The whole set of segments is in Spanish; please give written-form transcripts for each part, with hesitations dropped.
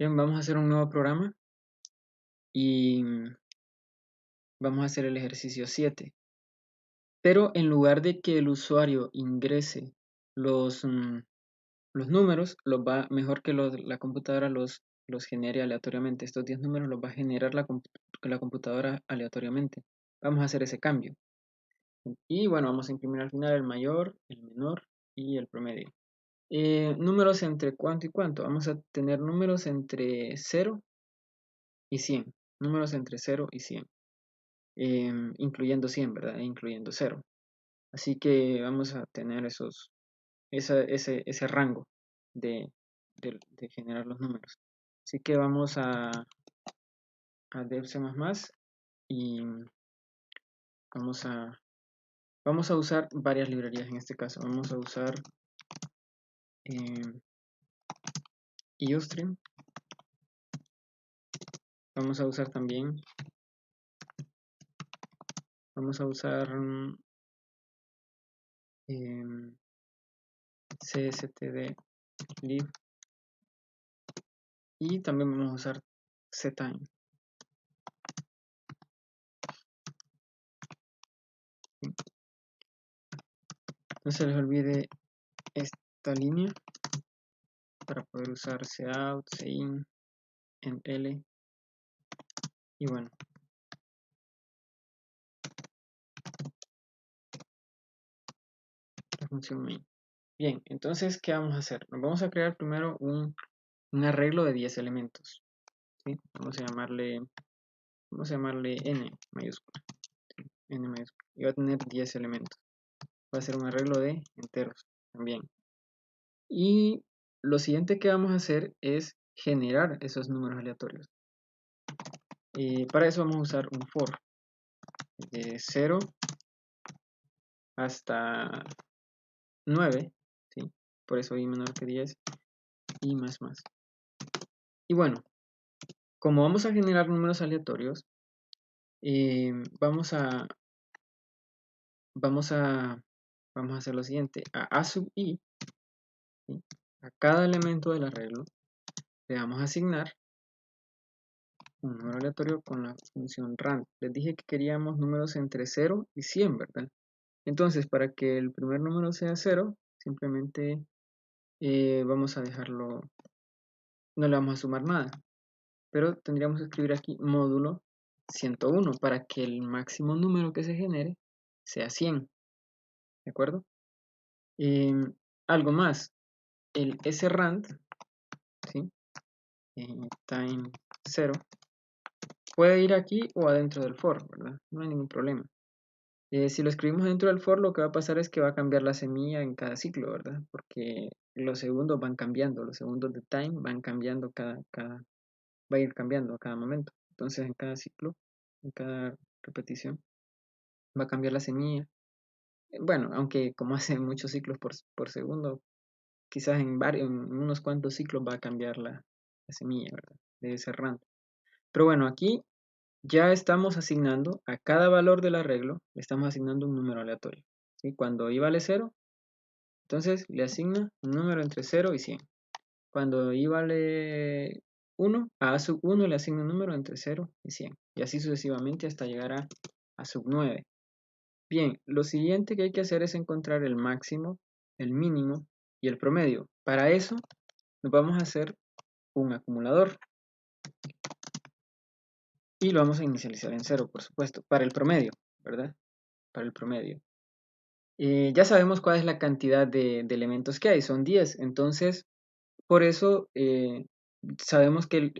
Bien, vamos a hacer un nuevo programa y vamos a hacer el ejercicio 7. Pero en lugar de que el usuario ingrese los, los números, mejor que la computadora los genere aleatoriamente. Estos 10 números los va a generar la computadora aleatoriamente. Vamos a hacer ese cambio. Y bueno, vamos a imprimir al final el mayor, el menor y el promedio. Números entre cuánto y cuánto. Vamos a tener números entre 0 y 100. Números entre 0 y 100. Incluyendo 100, ¿verdad? Incluyendo 0. Así que vamos a tener ese rango de, de generar los números. Así que vamos a dev C++ y vamos a usar varias librerías en este caso. Vamos a usar IOStream. Vamos a usar también, vamos a usar cstdlib y también vamos a usar ctime. No se les olvide esta línea para poder usar cout, cin, ml y bueno, la función main. Bien, entonces, ¿qué vamos a hacer? Nos vamos a crear primero un arreglo de 10 elementos. ¿Sí? Vamos a llamarle n mayúscula. ¿Sí? N mayúscula. Y va a tener 10 elementos. Va a ser un arreglo de enteros también. Y lo siguiente que vamos a hacer es generar esos números aleatorios. Para eso vamos a usar un for de 0 hasta 9, ¿sí? Por eso i menor que 10 y más. Y bueno, como vamos a generar números aleatorios, vamos a hacer lo siguiente. A sub i, ¿sí? A cada elemento del arreglo le vamos a asignar un número aleatorio con la función rand. Les dije que queríamos números entre 0 y 100, ¿verdad? Entonces, para que el primer número sea 0, simplemente vamos a dejarlo, no le vamos a sumar nada. Pero tendríamos que escribir aquí módulo 101 para que el máximo número que se genere sea 100. ¿De acuerdo? Algo más, el srand, ¿sí? Time 0, puede ir aquí o adentro del for, ¿verdad? No hay ningún problema. Si lo escribimos dentro del for, lo que va a pasar es que va a cambiar la semilla en cada ciclo, ¿verdad? Porque los segundos van cambiando, los segundos de time van cambiando va a ir cambiando a cada momento. Entonces en cada ciclo, en cada repetición, va a cambiar la semilla. Bueno, aunque como hace muchos ciclos por segundo, quizás en unos cuantos ciclos va a cambiar la semilla, ¿verdad? De ese rand. Pero bueno, aquí ya estamos asignando a cada valor del arreglo, le estamos asignando un número aleatorio. ¿Sí? Cuando i vale 0, entonces le asigna un número entre 0 y 100. Cuando i vale 1, a sub 1 le asigna un número entre 0 y 100. Y así sucesivamente hasta llegar a sub 9. Bien, lo siguiente que hay que hacer es encontrar el máximo, el mínimo y el promedio. Para eso nos vamos a hacer un acumulador. Y lo vamos a inicializar en 0, por supuesto, para el promedio, ¿verdad? Para el promedio. Ya sabemos cuál es la cantidad de elementos que hay, son 10. Entonces, por eso sabemos que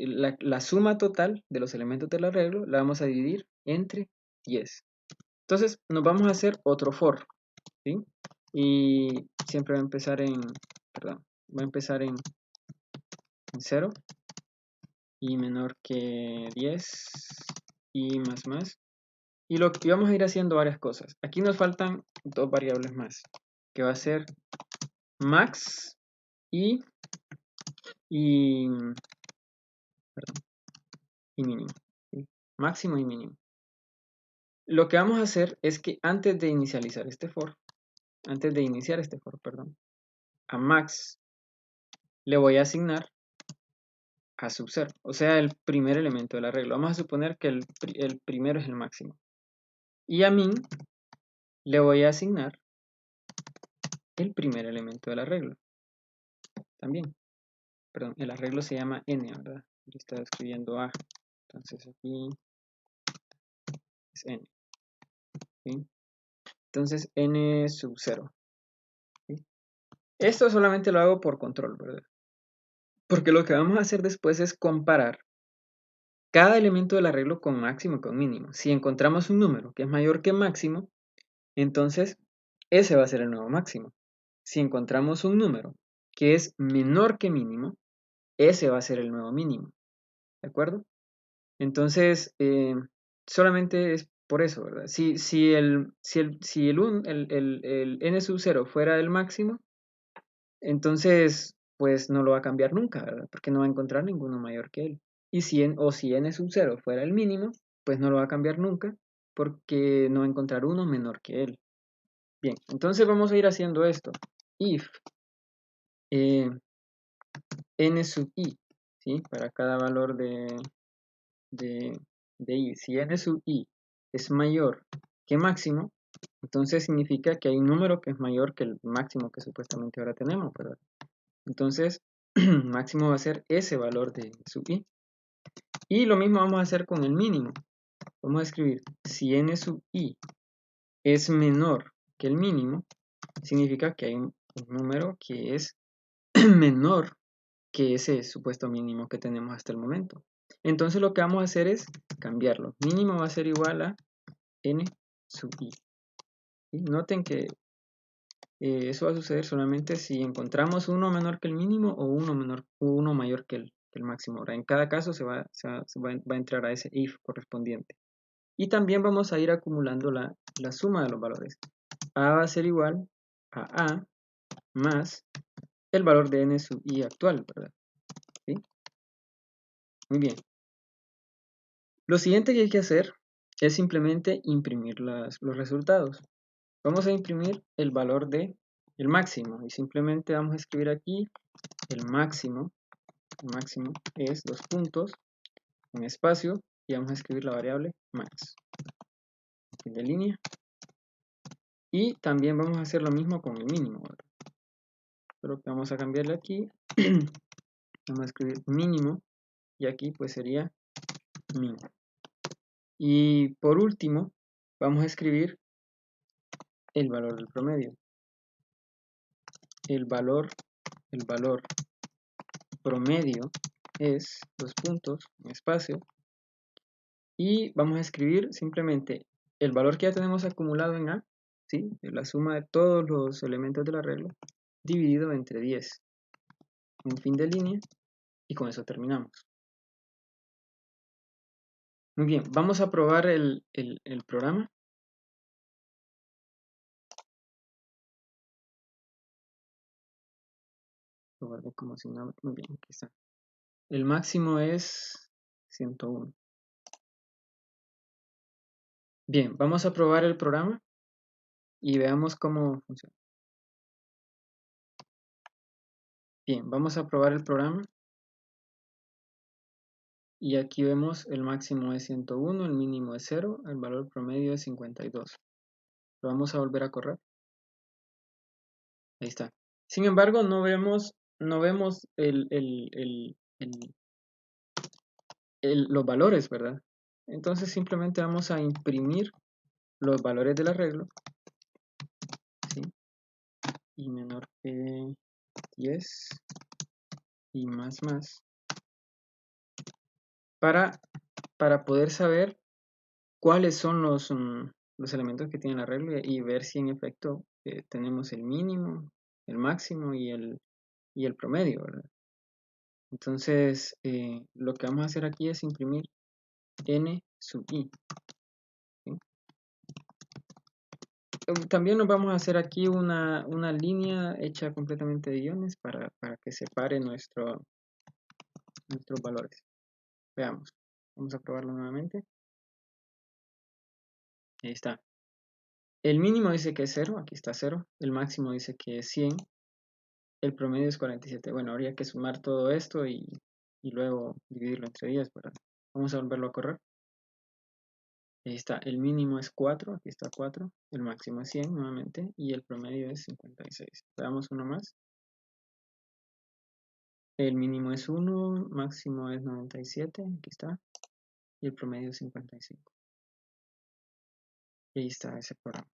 la suma total de los elementos del arreglo la vamos a dividir entre 10. Entonces, nos vamos a hacer otro for, ¿sí? Y siempre va a empezar en 0 y menor que 10 y más. Y vamos a ir haciendo varias cosas. Aquí nos faltan dos variables más, que va a ser max y mínimo. ¿Sí? Máximo y mínimo. Lo que vamos a hacer es que antes de iniciar este for, a max le voy a asignar a sub 0, o sea, el primer elemento del arreglo. Vamos a suponer que el primero es el máximo. Y a min le voy a asignar el primer elemento del arreglo. También, perdón, el arreglo se llama n, ¿verdad? Yo estaba escribiendo a, entonces aquí es n. ¿Sí? Entonces n sub 0. ¿Sí? Esto solamente lo hago por control, ¿verdad? Porque lo que vamos a hacer después es comparar cada elemento del arreglo con máximo y con mínimo. Si encontramos un número que es mayor que máximo, entonces ese va a ser el nuevo máximo. Si encontramos un número que es menor que mínimo, ese va a ser el nuevo mínimo. ¿De acuerdo? Entonces, solamente es por eso, ¿verdad? Si el n sub 0 fuera el máximo, entonces, pues no lo va a cambiar nunca, ¿verdad? Porque no va a encontrar ninguno mayor que él. Y si n sub 0 fuera el mínimo, pues no lo va a cambiar nunca, porque no va a encontrar uno menor que él. Bien, entonces vamos a ir haciendo esto. If n sub i, ¿sí? Para cada valor de i. Si n sub i es mayor que máximo, entonces significa que hay un número que es mayor que el máximo que supuestamente ahora tenemos, ¿verdad? Entonces, máximo va a ser ese valor de sub i. Y lo mismo vamos a hacer con el mínimo. Vamos a escribir, si n sub i es menor que el mínimo, significa que hay un número que es menor que ese supuesto mínimo que tenemos hasta el momento. Entonces lo que vamos a hacer es cambiarlo. Mínimo va a ser igual a n sub i. Y noten que eso va a suceder solamente si encontramos uno menor que el mínimo o uno mayor que el máximo. Ahora, en cada caso se va a entrar a ese if correspondiente. Y también vamos a ir acumulando la suma de los valores. A va a ser igual a más el valor de n sub i actual, ¿verdad? ¿Sí? Muy bien. Lo siguiente que hay que hacer es simplemente imprimir los resultados. Vamos a imprimir el valor de el máximo y simplemente vamos a escribir aquí el máximo es 2 puntos, un espacio y vamos a escribir la variable max. Fin de línea. Y también vamos a hacer lo mismo con el mínimo, ¿verdad? Solo que vamos a cambiarle aquí. Vamos a escribir mínimo y aquí pues sería min. Y por último vamos a escribir el valor del promedio. El valor promedio es 2 puntos, un espacio, y vamos a escribir simplemente el valor que ya tenemos acumulado en A, ¿sí? La suma de todos los elementos del arreglo, dividido entre 10. Un fin de línea, y con eso terminamos. Muy bien, vamos a probar el programa. Lo guardé como si no. Muy bien, aquí está. El máximo es 101. Bien, vamos a probar el programa y veamos cómo funciona. Bien, vamos a probar el programa. Y aquí vemos el máximo es 101, el mínimo es 0, el valor promedio es 52. Lo vamos a volver a correr. Ahí está. Sin embargo, no vemos los valores, ¿verdad? Entonces simplemente vamos a imprimir los valores del arreglo. ¿Sí? Y menor que 10 y más para poder saber cuáles son los elementos que tiene el arreglo y ver si en efecto tenemos el mínimo, el máximo y el promedio, ¿verdad? Entonces, lo que vamos a hacer aquí es imprimir n sub i. ¿Sí? También nos vamos a hacer aquí una línea hecha completamente de guiones para que separe nuestros valores. Veamos. Vamos a probarlo nuevamente. Ahí está. El mínimo dice que es 0, aquí está 0. El máximo dice que es 100. El promedio es 47. Bueno, habría que sumar todo esto y y luego dividirlo entre 10, ¿verdad? Vamos a volverlo a correr. Ahí está, el mínimo es 4, aquí está 4, el máximo es 100 nuevamente y el promedio es 56. Veamos uno más. El mínimo es 1, máximo es 97, aquí está, y el promedio es 55. Y ahí está ese programa.